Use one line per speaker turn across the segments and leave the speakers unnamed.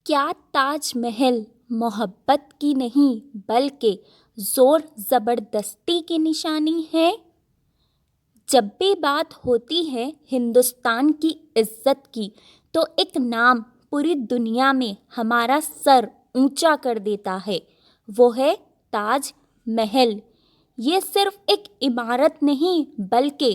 क्या ताजमहल मोहब्बत की नहीं बल्कि जोर ज़बरदस्ती की निशानी है? जब भी बात होती है हिंदुस्तान की इज्जत की तो एक नाम पूरी दुनिया में हमारा सर ऊंचा कर देता है। वो है ताज महल। ये सिर्फ एक इमारत नहीं बल्कि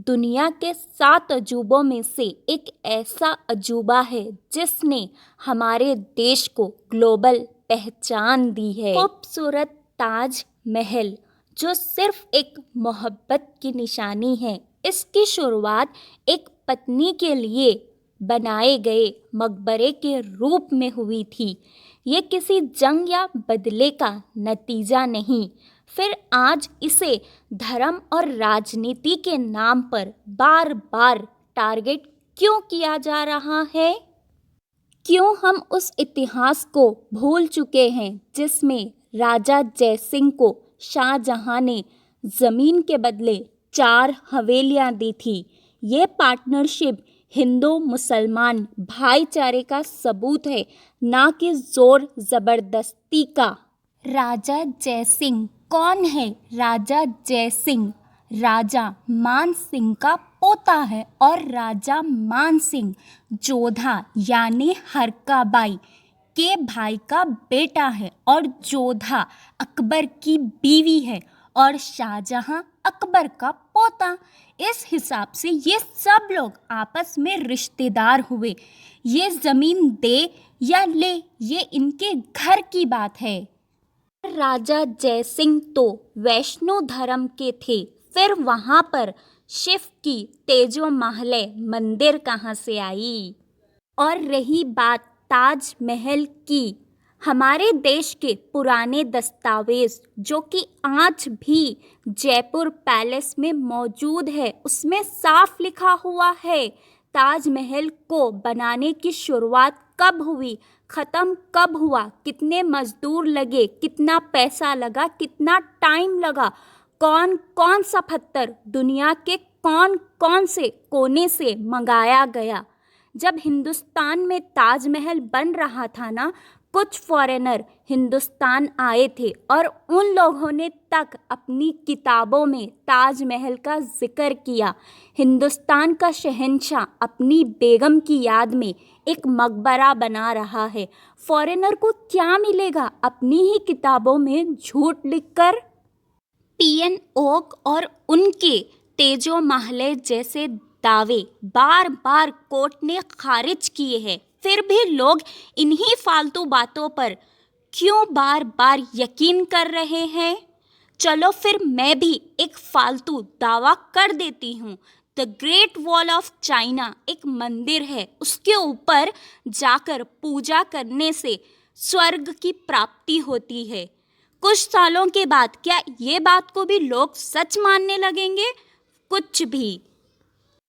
दुनिया के 7 अजूबों में से एक ऐसा अजूबा है जिसने हमारे देश को ग्लोबल पहचान दी है। खूबसूरत ताज महल जो सिर्फ एक मोहब्बत की निशानी है, इसकी शुरुआत एक पत्नी के लिए बनाए गए मकबरे के रूप में हुई थी। ये किसी जंग या बदले का नतीजा नहीं। फिर आज इसे धर्म और राजनीति के नाम पर बार बार टारगेट क्यों किया जा रहा है? क्यों हम उस इतिहास को भूल चुके हैं जिसमें राजा जयसिंह को शाहजहां ने जमीन के बदले 4 हवेलियां दी थी। ये पार्टनरशिप हिंदू मुसलमान भाईचारे का सबूत है, ना कि जोर जबरदस्ती का। राजा जयसिंह कौन है? राजा जयसिंह राजा मान सिंह का पोता है और राजा मान सिंह जोधा यानी हरकाबाई के भाई का बेटा है और जोधा अकबर की बीवी है और शाहजहां अकबर का पोता। इस हिसाब से ये सब लोग आपस में रिश्तेदार हुए। ये जमीन दे या ले, ये इनके घर की बात है। राजा जयसिंह तो वैष्णो धर्म के थे, फिर वहां पर शिव की तेजो महले मंदिर कहाँ से आई? और रही बात ताजमहल की, हमारे देश के पुराने दस्तावेज जो कि आज भी जयपुर पैलेस में मौजूद है, उसमें साफ लिखा हुआ है ताजमहल को बनाने की शुरुआत कब हुई, ख़त्म कब हुआ, कितने मजदूर लगे, कितना पैसा लगा, कितना टाइम लगा, कौन कौन सा पत्थर दुनिया के कौन कौन से कोने से मंगाया गया। जब हिंदुस्तान में ताजमहल बन रहा था ना, कुछ फॉरेनर हिंदुस्तान आए थे और उन लोगों ने तक अपनी किताबों में ताजमहल का जिक्र किया। हिंदुस्तान का शहंशाह अपनी बेगम की याद में एक मकबरा बना रहा है। फॉरेनर को क्या मिलेगा अपनी ही किताबों में झूठ लिखकर? पीएन ओक और उनके तेजो महले जैसे दावे बार बार कोर्ट ने खारिज किए हैं, फिर भी लोग इन्हीं फालतू बातों पर क्यों बार बार यकीन कर रहे हैं? चलो फिर मैं भी एक फालतू दावा कर देती हूँ। The great wall of China एक मंदिर है, उसके ऊपर जाकर पूजा करने से स्वर्ग की प्राप्ति होती है। कुछ सालों के बाद क्या ये बात को भी लोग सच मानने लगेंगे? कुछ भी।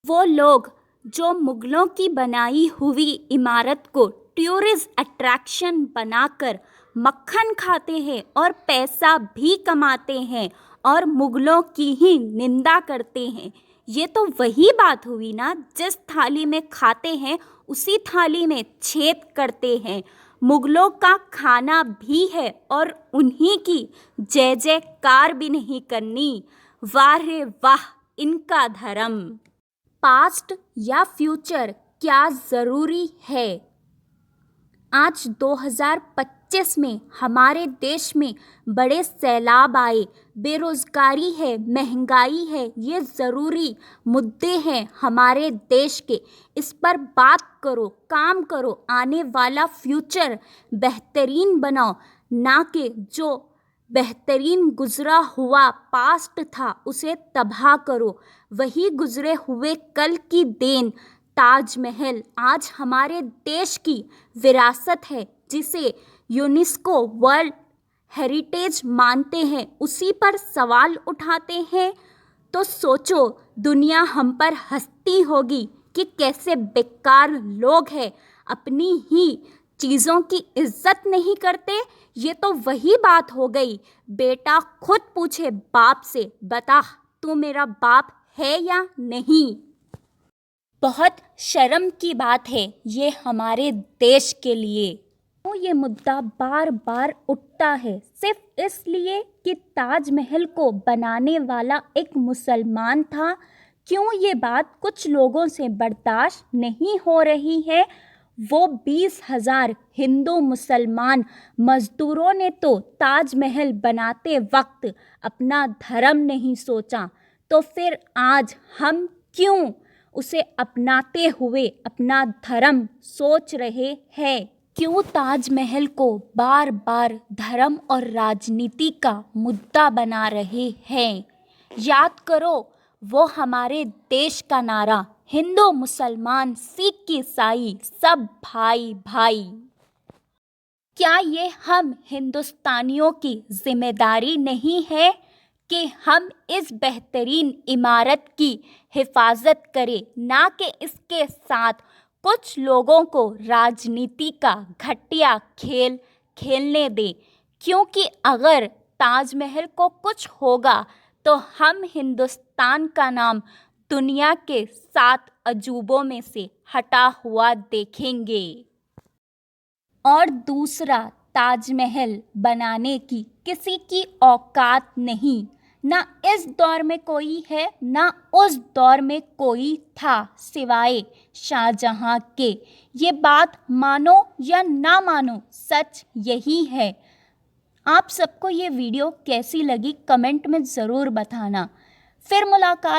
वो लोग जो मुगलों की बनाई हुई इमारत को टूरिस्ट अट्रैक्शन बनाकर मक्खन खाते हैं और पैसा भी कमाते हैं और मुगलों की ही निंदा करते हैं। ये तो वही बात हुई ना, जिस थाली में खाते हैं उसी थाली में छेद करते हैं। मुगलों का खाना भी है और उन्हीं की जय जयकार भी नहीं करनी। वाह रे वाह इनका धर्म। पास्ट या फ्यूचर क्या ज़रूरी है? आज 2025 में हमारे देश में बड़े सैलाब आए, बेरोज़गारी है, महंगाई है, ये ज़रूरी मुद्दे हैं हमारे देश के। इस पर बात करो, काम करो, आने वाला फ्यूचर बेहतरीन बनाओ, ना कि जो बेहतरीन गुजरा हुआ पास्ट था उसे तबाह करो। वही गुजरे हुए कल की देन ताजमहल आज हमारे देश की विरासत है, जिसे यूनेस्को वर्ल्ड हेरिटेज मानते हैं, उसी पर सवाल उठाते हैं। तो सोचो दुनिया हम पर हंसती होगी कि कैसे बेकार लोग हैं, अपनी ही चीज़ों की इज्जत नहीं करते। ये तो वही बात हो गई, बेटा खुद पूछे बाप से, बता तू मेरा बाप है या नहीं। बहुत शर्म की बात है ये हमारे देश के लिए। तो ये मुद्दा बार बार उठता है सिर्फ इसलिए कि ताजमहल को बनाने वाला एक मुसलमान था। क्यों ये बात कुछ लोगों से बर्दाश्त नहीं हो रही है? वो 20,000 हिंदू मुसलमान मजदूरों ने तो ताजमहल बनाते वक्त अपना धर्म नहीं सोचा, तो फिर आज हम क्यों उसे अपनाते हुए अपना धर्म सोच रहे हैं? क्यों ताजमहल को बार बार धर्म और राजनीति का मुद्दा बना रहे हैं? याद करो वो हमारे देश का नारा, हिंदू मुसलमान सिख ईसाई सब भाई भाई। क्या ये हम हिंदुस्तानियों की जिम्मेदारी नहीं है कि हम इस बेहतरीन इमारत की हिफाजत करें, ना कि इसके साथ कुछ लोगों को राजनीति का घटिया खेल खेलने दें? क्योंकि अगर ताजमहल को कुछ होगा तो हम हिंदुस्तान का नाम दुनिया के 7 अजूबों में से हटा हुआ देखेंगे। और दूसरा, ताजमहल बनाने की किसी की औकात नहीं, ना इस दौर में कोई है ना उस दौर में कोई था सिवाय शाहजहां के। ये बात मानो या ना मानो, सच यही है। आप सबको ये वीडियो कैसी लगी कमेंट में ज़रूर बताना। फिर मुलाकात